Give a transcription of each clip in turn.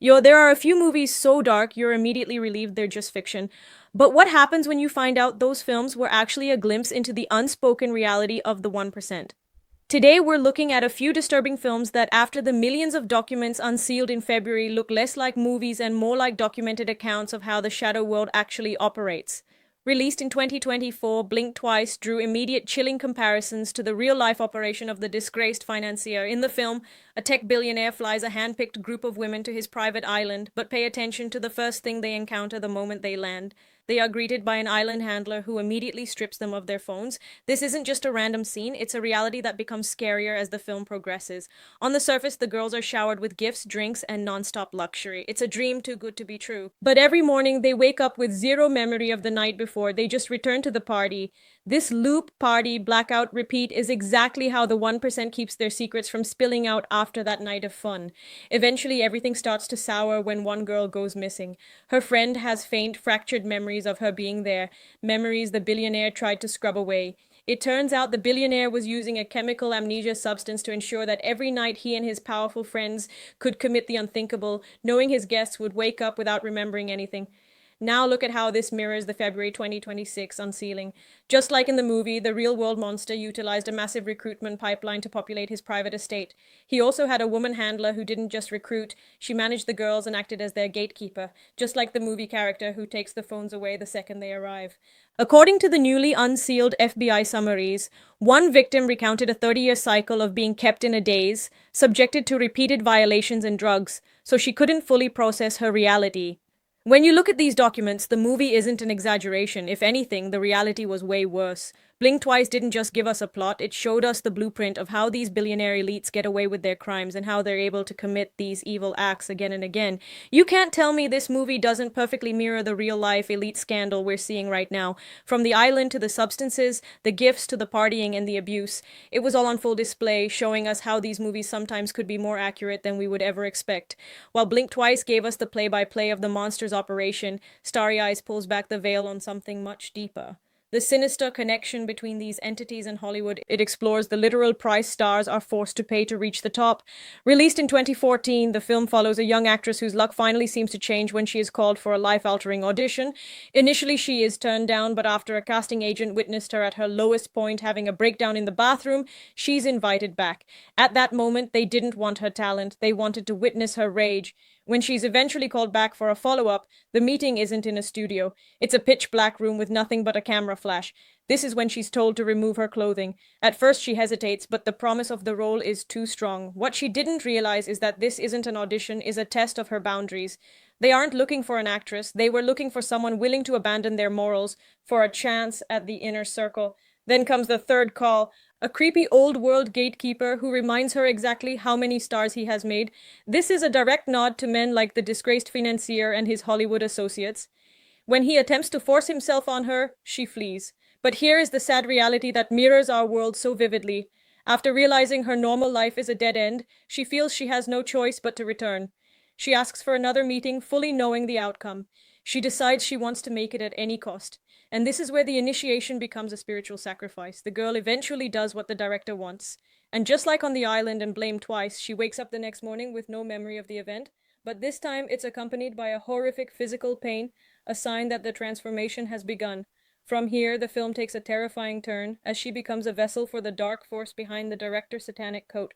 There are a few movies so dark you're immediately relieved they're just fiction. But what happens when you find out those films were actually a glimpse into the unspoken reality of the 1%? Today, we're looking at a few disturbing films that, after the millions of documents unsealed in February, look less like movies and more like documented accounts of how the shadow world actually operates. Released in 2024, Blink Twice drew immediate chilling comparisons to the real life operation of the disgraced financier. In the film, a tech billionaire flies a hand picked group of women to his private island, but pay attention to the first thing they encounter the moment they land. They are greeted by an island handler who immediately strips them of their phones. This isn't just a random scene, it's a reality that becomes scarier as the film progresses. On the surface, the girls are showered with gifts, drinks, and non-stop luxury. It's a dream too good to be true. But every morning, they wake up with zero memory of the night before. They just return to the party. This loop, party, blackout, repeat is exactly how the 1% keeps their secrets from spilling out after that night of fun. Eventually, everything starts to sour when one girl goes missing. Her friend has faint, fractured memories of her being there, memories the billionaire tried to scrub away. It turns out the billionaire was using a chemical amnesia substance to ensure that every night he and his powerful friends could commit the unthinkable, knowing his guests would wake up without remembering anything. Now look at how this mirrors the February 2026 unsealing. Just like in the movie, the real-world monster utilized a massive recruitment pipeline to populate his private estate. He also had a woman handler who didn't just recruit, she managed the girls and acted as their gatekeeper, just like the movie character who takes the phones away the second they arrive. According to the newly unsealed FBI summaries, one victim recounted a 30-year cycle of being kept in a daze, subjected to repeated violations and drugs, so she couldn't fully process her reality. When you look at these documents, the movie isn't an exaggeration. If anything, the reality was way worse. Blink Twice didn't just give us a plot, it showed us the blueprint of how these billionaire elites get away with their crimes and how they're able to commit these evil acts again and again. You can't tell me this movie doesn't perfectly mirror the real-life elite scandal we're seeing right now. From the island to the substances, the gifts to the partying and the abuse, it was all on full display, showing us how these movies sometimes could be more accurate than we would ever expect. While Blink Twice gave us the play-by-play of the monster's operation, Starry Eyes pulls back the veil on something much deeper. The sinister connection between these entities and Hollywood, it explores the literal price stars are forced to pay to reach the top. Released in 2014, the film follows a young actress whose luck finally seems to change when she is called for a life-altering audition. Initially, she is turned down, but after a casting agent witnessed her at her lowest point having a breakdown in the bathroom, she's invited back. At that moment, they didn't want her talent, they wanted to witness her rage. When she's eventually called back for a follow-up, the meeting isn't in a studio. It's a pitch-black room with nothing but a camera flash. This is when she's told to remove her clothing. At first she hesitates, but the promise of the role is too strong. What she didn't realize is that this isn't an audition, is a test of her boundaries. They aren't looking for an actress, they were looking for someone willing to abandon their morals for a chance at the inner circle. Then comes the third call, a creepy old-world gatekeeper who reminds her exactly how many stars he has made. This is a direct nod to men like the disgraced financier and his Hollywood associates. When he attempts to force himself on her, she flees. But here is the sad reality that mirrors our world so vividly. After realizing her normal life is a dead end, she feels she has no choice but to return. She asks for another meeting, fully knowing the outcome. She decides she wants to make it at any cost. And this is where the initiation becomes a spiritual sacrifice. The girl eventually does what the director wants. And just like on the island and Blame Twice, she wakes up the next morning with no memory of the event. But this time it's accompanied by a horrific physical pain, a sign that the transformation has begun. From here, the film takes a terrifying turn, as she becomes a vessel for the dark force behind the director's satanic coat.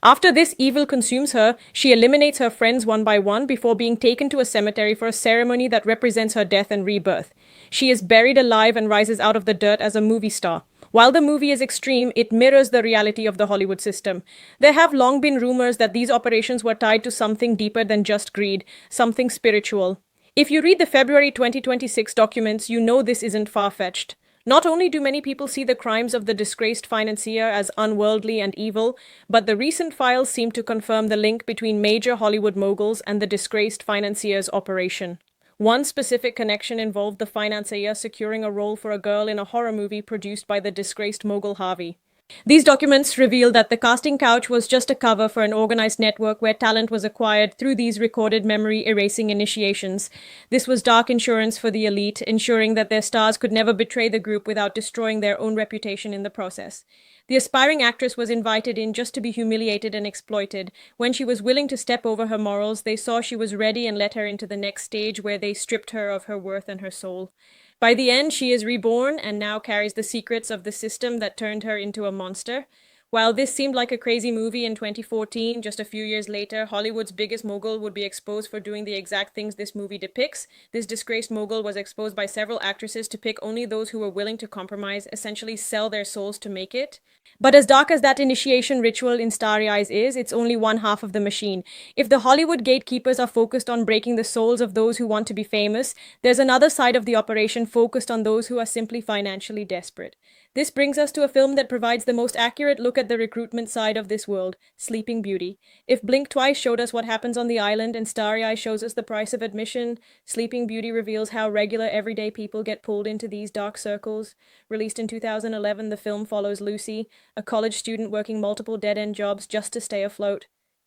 After this evil consumes her, she eliminates her friends one by one before being taken to a cemetery for a ceremony that represents her death and rebirth. She is buried alive and rises out of the dirt as a movie star. While the movie is extreme, it mirrors the reality of the Hollywood system. There have long been rumors that these operations were tied to something deeper than just greed, something spiritual. If you read the February 2026 documents, you know this isn't far-fetched. Not only do many people see the crimes of the disgraced financier as unworldly and evil, but the recent files seem to confirm the link between major Hollywood moguls and the disgraced financier's operation. One specific connection involved the financier securing a role for a girl in a horror movie produced by the disgraced mogul Harvey. These documents reveal that the casting couch was just a cover for an organized network where talent was acquired through these recorded memory erasing initiations. This was dark insurance for the elite, ensuring that their stars could never betray the group without destroying their own reputation in the process. The aspiring actress was invited in just to be humiliated and exploited. When she was willing to step over her morals, they saw she was ready and let her into the next stage where they stripped her of her worth and her soul. By the end, she is reborn and now carries the secrets of the system that turned her into a monster. While this seemed like a crazy movie in 2014, just a few years later, Hollywood's biggest mogul would be exposed for doing the exact things this movie depicts. This disgraced mogul was exposed by several actresses to pick only those who were willing to compromise, essentially sell their souls to make it. But as dark as that initiation ritual in Starry Eyes is, it's only one half of the machine. If the Hollywood gatekeepers are focused on breaking the souls of those who want to be famous, there's another side of the operation focused on those who are simply financially desperate. This brings us to a film that provides the most accurate look at the recruitment side of this world, Sleeping Beauty. If Blink Twice showed us what happens on the island and Starry Eyes shows us the price of admission, Sleeping Beauty reveals how regular everyday people get pulled into these dark circles. Released in 2011, the film follows Lucy, a college student working multiple dead-end jobs just to stay afloat.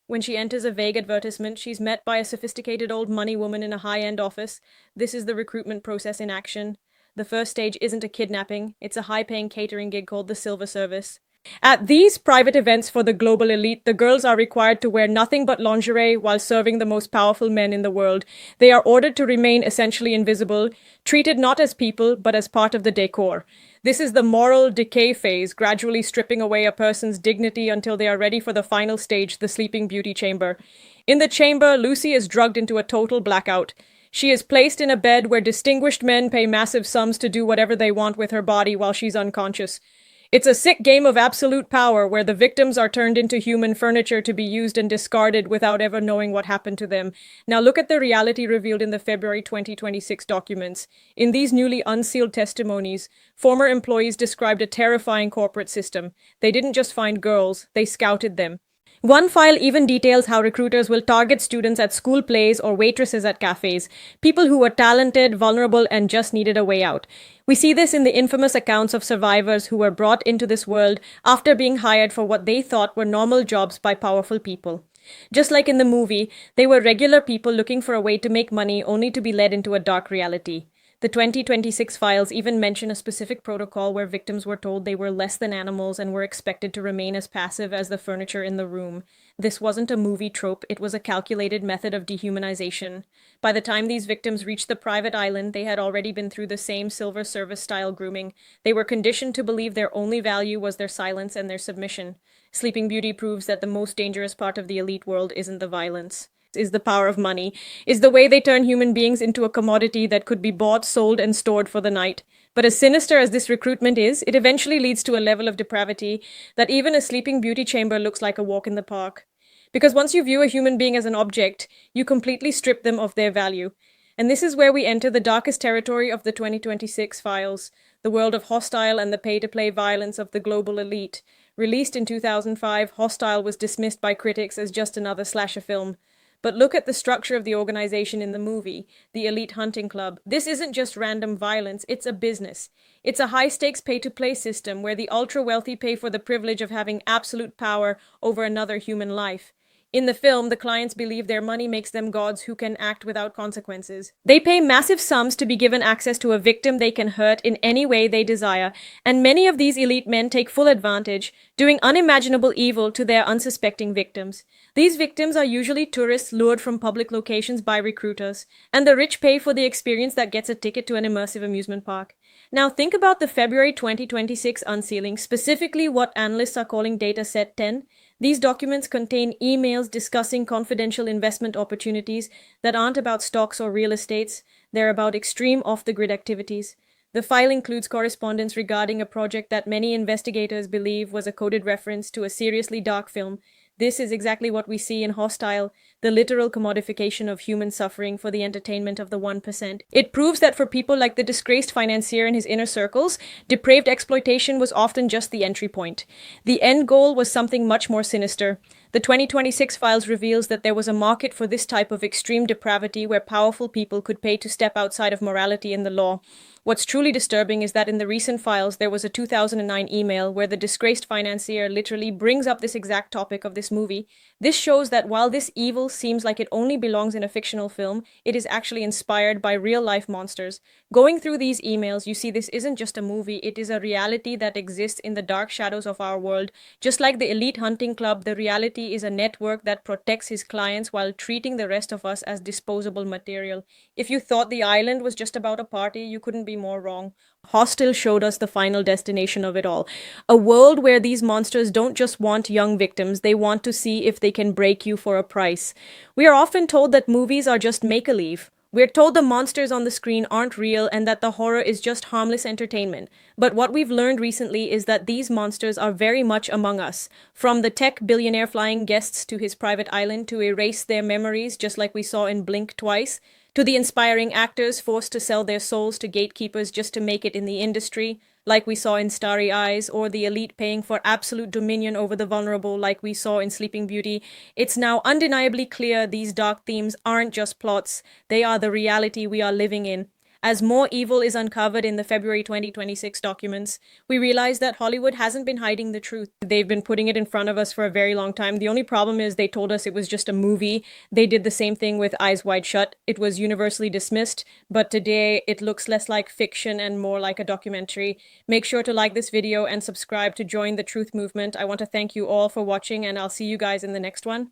When she enters a vague advertisement, she's met by a sophisticated old money woman in a high-end office. This is the recruitment process in action. The first stage isn't a kidnapping, it's a high-paying catering gig called the Silver Service. At these private events for the global elite, the girls are required to wear nothing but lingerie while serving the most powerful men in the world. They are ordered to remain essentially invisible, treated not as people, but as part of the decor. This is the moral decay phase, gradually stripping away a person's dignity until they are ready for the final stage, the Sleeping Beauty chamber. In the chamber, Lucy is drugged into a total blackout. She is placed in a bed where distinguished men pay massive sums to do whatever they want with her body while she's unconscious. It's a sick game of absolute power where the victims are turned into human furniture to be used and discarded without ever knowing what happened to them. Now look at the reality revealed in the February 2026 documents. In these newly unsealed testimonies, former employees described a terrifying corporate system. They didn't just find girls, they scouted them. One file even details how recruiters will target students at school plays or waitresses at cafes, people who were talented, vulnerable, and just needed a way out. We see this in the infamous accounts of survivors who were brought into this world after being hired for what they thought were normal jobs by powerful people. Just like in the movie, they were regular people looking for a way to make money only to be led into a dark reality. The 2026 files even mention a specific protocol where victims were told they were less than animals and were expected to remain as passive as the furniture in the room. This wasn't a movie trope, it was a calculated method of dehumanization. By the time these victims reached the private island, they had already been through the same Silver Service-style grooming. They were conditioned to believe their only value was their silence and their submission. Sleeping Beauty proves that the most dangerous part of the elite world isn't the violence. Is the power of money, is the way they turn human beings into a commodity that could be bought, sold, and stored for the night. But as sinister as this recruitment is, it eventually leads to a level of depravity that even a Sleeping Beauty chamber looks like a walk in the park. Because once you view a human being as an object, you completely strip them of their value. And this is where we enter the darkest territory of the 2026 files, the world of Hostel and the pay-to-play violence of the global elite. Released in 2005, Hostel was dismissed by critics as just another slasher film. But look at the structure of the organization in the movie, the Elite Hunting Club. This isn't just random violence, it's a business. It's a high-stakes pay-to-play system where the ultra-wealthy pay for the privilege of having absolute power over another human life. In the film, the clients believe their money makes them gods who can act without consequences. They pay massive sums to be given access to a victim they can hurt in any way they desire, and many of these elite men take full advantage, doing unimaginable evil to their unsuspecting victims. These victims are usually tourists lured from public locations by recruiters, and the rich pay for the experience that gets a ticket to an immersive amusement park. Now think about the February 2026 unsealing, specifically what analysts are calling Data Set 10. These documents contain emails discussing confidential investment opportunities that aren't about stocks or real estates, they're about extreme off-the-grid activities. The file includes correspondence regarding a project that many investigators believe was a coded reference to a seriously dark film. This is exactly what we see in Hostel, the literal commodification of human suffering for the entertainment of the 1%. It proves that for people like the disgraced financier and his inner circles, depraved exploitation was often just the entry point. The end goal was something much more sinister. The 2026 files reveals that there was a market for this type of extreme depravity where powerful people could pay to step outside of morality and the law. What's truly disturbing is that in the recent files, there was a 2009 email where the disgraced financier literally brings up this exact topic of this movie. This shows that while this evil seems like it only belongs in a fictional film, it is actually inspired by real life monsters. Going through these emails, you see this isn't just a movie, it is a reality that exists in the dark shadows of our world. Just like the elite hunting club, the reality is a network that protects his clients while treating the rest of us as disposable material. If you thought the island was just about a party, you couldn't be more wrong. Hostel showed us the final destination of it all. A world where these monsters don't just want young victims, they want to see if they can break you for a price. We are often told that movies are just make-believe. We're told the monsters on the screen aren't real and that the horror is just harmless entertainment. But what we've learned recently is that these monsters are very much among us. From the tech billionaire flying guests to his private island to erase their memories, just like we saw in Blink twice, to the inspiring actors forced to sell their souls to gatekeepers just to make it in the industry, like we saw in Starry Eyes, or the elite paying for absolute dominion over the vulnerable, like we saw in Sleeping Beauty. It's now undeniably clear these dark themes aren't just plots, they are the reality we are living in. As more evil is uncovered in the February 2026 documents, we realize that Hollywood hasn't been hiding the truth. They've been putting it in front of us for a very long time. The only problem is they told us it was just a movie. They did the same thing with Eyes Wide Shut. It was universally dismissed, but today it looks less like fiction and more like a documentary. Make sure to like this video and subscribe to join the truth movement. I want to thank you all for watching, and I'll see you guys in the next one.